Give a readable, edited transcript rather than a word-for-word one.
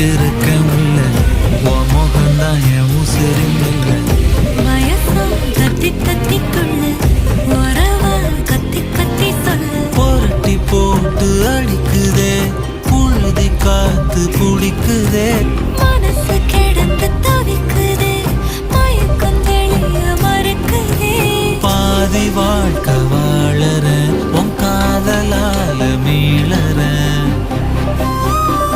வச்சிருக்க முல்ல உன் முகம்தான் என் உசிரில்ல வயசும் தத்தி தத்திக்குள்ள உறவா கத்தி கத்தி சொல்ல புரட்டி போட்டு அடிக்குதே புழுதி காத்து புடிக்குதே மனசு கிடந்து தவிக்குதே மயக்கம் தெளிய மறுக்குதே பாதி வாழ்க்கை வாழற உன் காதலால மீளற